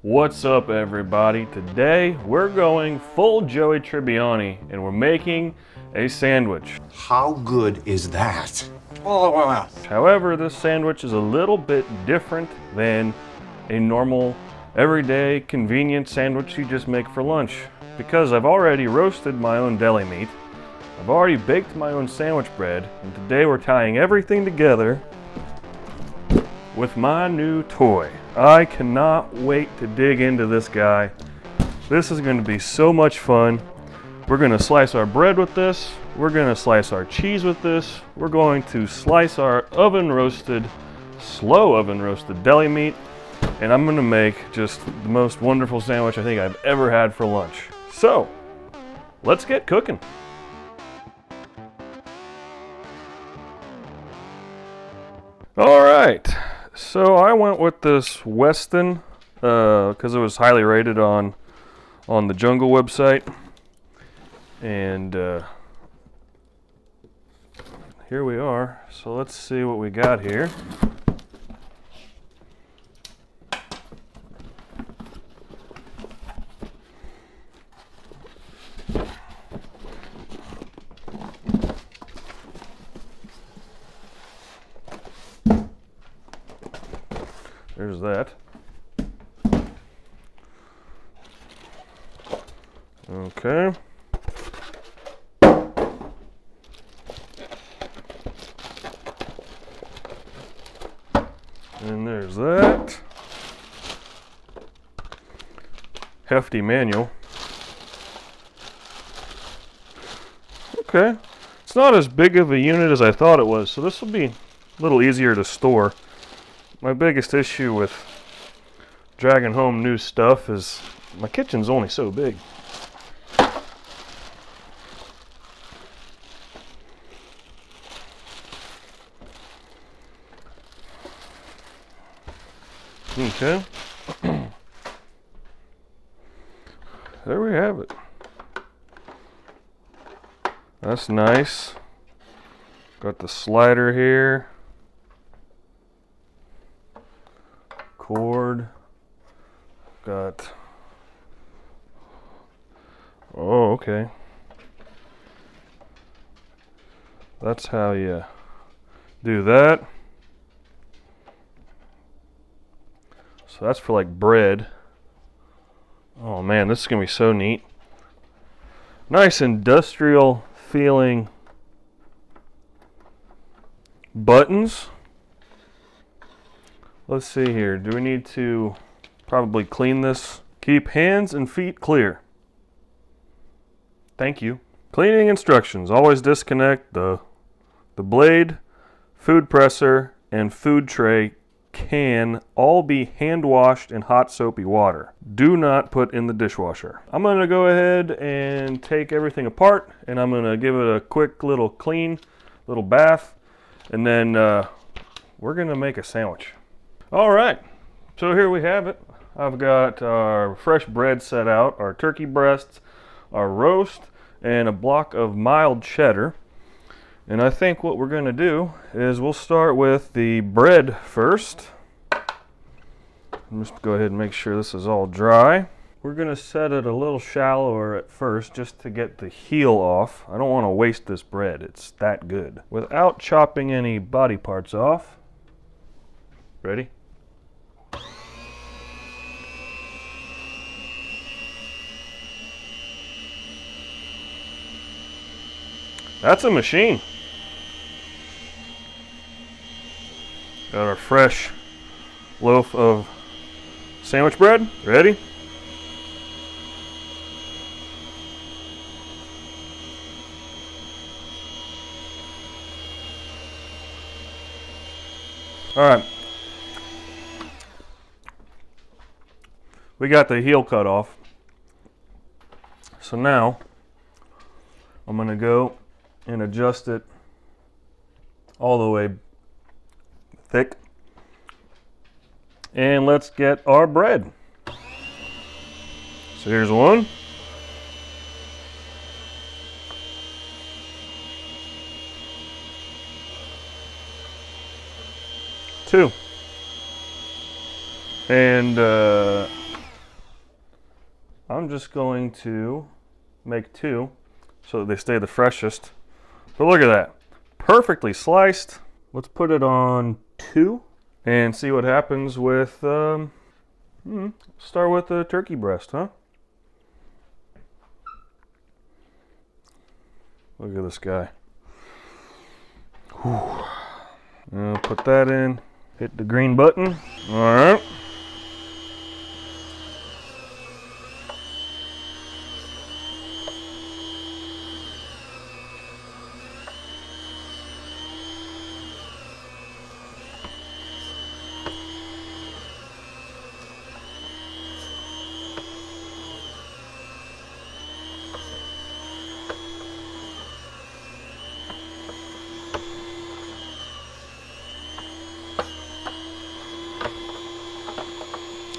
What's up, everybody? Today we're going full Joey Tribbiani and we're making a sandwich. How good is that? Oh, wow. However, this sandwich is a little bit different than a normal, everyday, convenient sandwich you just make for lunch. Because I've already roasted my own deli meat, I've already baked my own sandwich bread, and today we're tying everything together with my new toy. I cannot wait to dig into this guy. This is going to be so much fun. We're going to slice our bread with this. We're going to slice our cheese with this. We're going to slice our slow oven roasted deli meat. And I'm going to make just the most wonderful sandwich I think I've ever had for lunch. So, let's get cooking. All right. So I went with this Weston because it was highly rated on the Jungle website, and here we are. So let's see what we got here. There's that. Okay. And there's that. Hefty manual. Okay. It's not as big of a unit as I thought it was, so this will be a little easier to store. My biggest issue with dragging home new stuff is my kitchen's only so big. Okay. There we have it. That's nice. Got the slider here. Cord. Got. Oh, okay. That's how you do that. So that's for like bread. Oh man, this is gonna be so neat. Nice industrial feeling buttons. Let's see here. Do we need to probably clean this? Keep hands and feet clear. Thank you. Cleaning instructions. Always disconnect the blade, food presser, and food tray can all be hand washed in hot soapy water. Do not put in the dishwasher. I'm going to go ahead and take everything apart and I'm going to give it a quick little clean, little bath, and then we're going to make a sandwich. All right, so here we have it. I've got our fresh bread set out, our turkey breasts, our roast, and a block of mild cheddar. And I think what we're going to do is we'll start with the bread first. Just go ahead and make sure this is all dry. We're going to set it a little shallower at first just to get the heel off. I don't want to waste this bread. It's that good. Without chopping any body parts off. Ready? That's a machine. Got our fresh loaf of sandwich bread. Ready? All right. We got the heel cut off. So now I'm going to go and adjust it all the way thick. And let's get our bread. So here's one. Two. And I'm just going to make 2 so that they stay the freshest. But look at that. Perfectly sliced. Let's put it on 2 and see what happens with, start with the turkey breast, huh? Look at this guy. Whew. I'll put that in. Hit the green button. All right.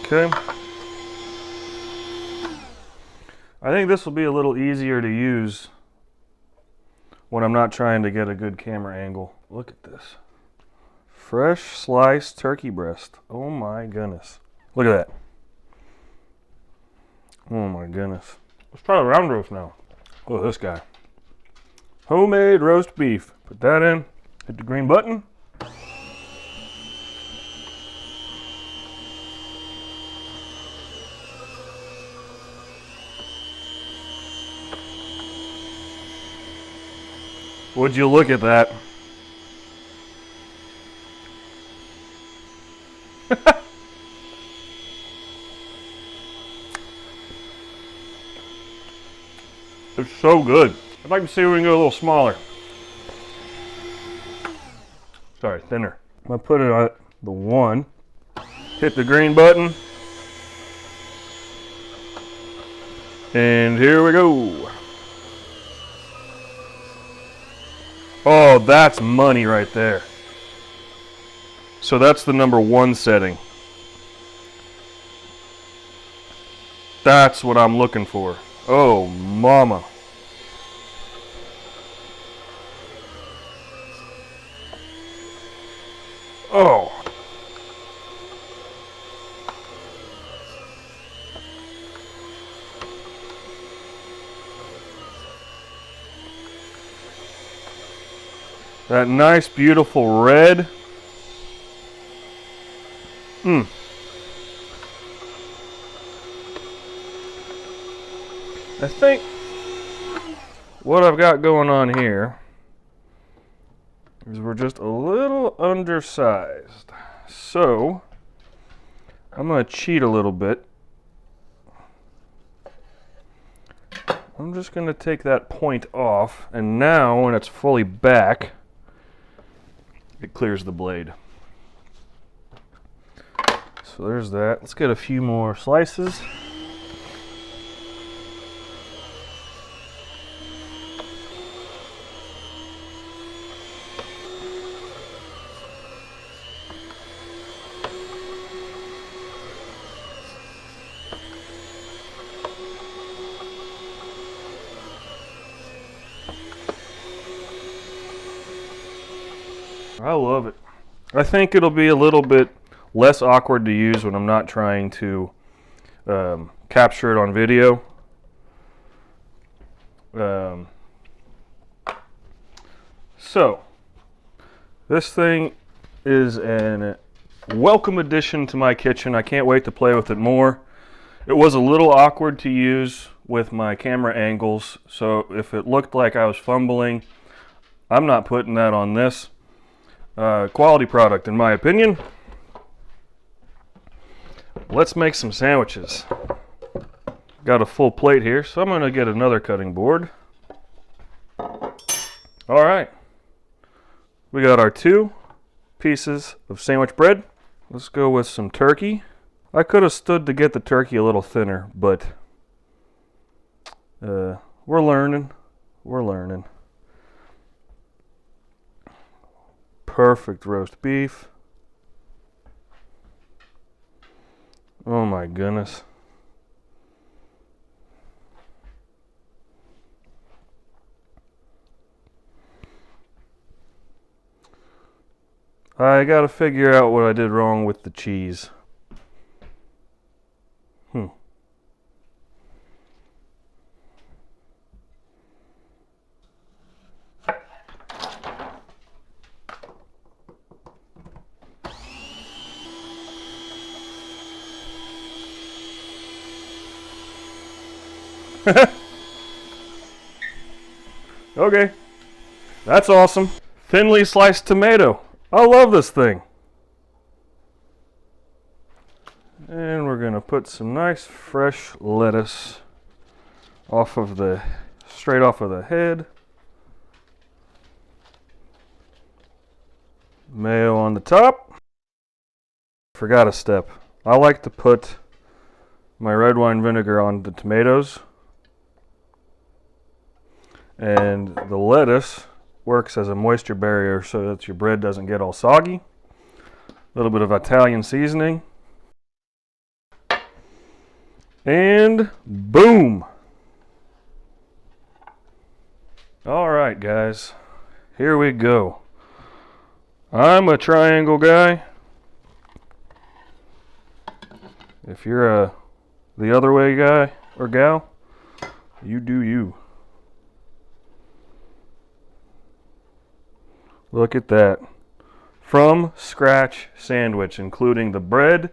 Okay. I think this will be a little easier to use when I'm not trying to get a good camera angle. Look at this. Fresh sliced turkey breast. Oh my goodness. Look at that. Oh my goodness. Let's try the round roast now. Look at this guy. Homemade roast beef. Put that in. Hit the green button. Would you look at that? It's so good. I'd like to see if we can go a little smaller. Sorry, thinner. I'm gonna put it on the 1. Hit the green button. And here we go. Oh, that's money right there. So that's the number 1 setting. That's what I'm looking for. Oh, mama. Oh. That nice, beautiful red. I think what I've got going on here is we're just a little undersized. So I'm going to cheat a little bit. I'm just going to take that point off, and now when it's fully back, it clears the blade. So there's that. Let's get a few more slices. I love it. I think it'll be a little bit less awkward to use when I'm not trying to capture it on video. So, this thing is a welcome addition to my kitchen. I can't wait to play with it more. It was a little awkward to use with my camera angles, so if it looked like I was fumbling, I'm not putting that on this. Quality product, in my opinion. Let's make some sandwiches. Got a full plate here, so I'm going to get another cutting board. All right. We got our 2 pieces of sandwich bread. Let's go with some turkey. I could have stood to get the turkey a little thinner, but we're learning. We're learning. Perfect roast beef. Oh my goodness. I gotta figure out what I did wrong with the cheese. Okay, that's awesome. Thinly sliced tomato. I love this thing. And we're gonna put some nice fresh lettuce straight off of the head. Mayo on the top. Forgot a step. I like to put my red wine vinegar on the tomatoes. And the lettuce works as a moisture barrier so that your bread doesn't get all soggy. A little bit of Italian seasoning. And boom! Alright guys, here we go. I'm a triangle guy. If you're the other way guy or gal, you do you. Look at that. From scratch sandwich, including the bread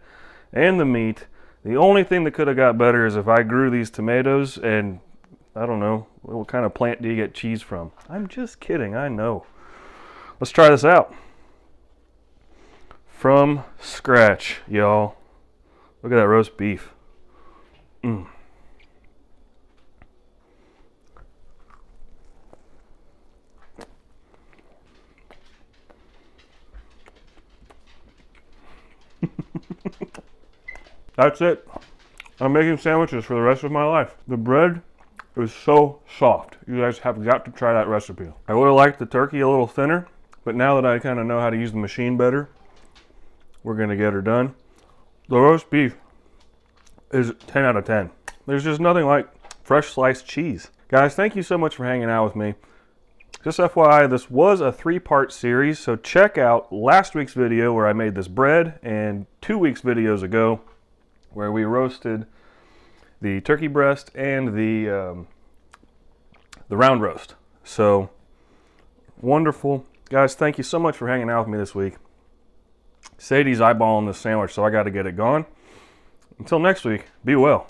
and the meat. The only thing that could have got better is if I grew these tomatoes and, I don't know, what kind of plant do you get cheese from? I'm just kidding, I know. Let's try this out. From scratch, y'all. Look at that roast beef. Mm. That's it. I'm making sandwiches for the rest of my life. The bread is so soft. You guys have got to try that recipe. I would have liked the turkey a little thinner, but now that I kind of know how to use the machine better, we're going to get her done. The roast beef is 10 out of 10. There's just nothing like fresh sliced cheese. Guys, thank you so much for hanging out with me. Just FYI, this was a 3-part series, so check out last week's video where I made this bread, and 2 weeks videos ago where we roasted the turkey breast and the round roast. So, wonderful. Guys, thank you so much for hanging out with me this week. Sadie's eyeballing this sandwich, so I got to get it gone. Until next week, be well.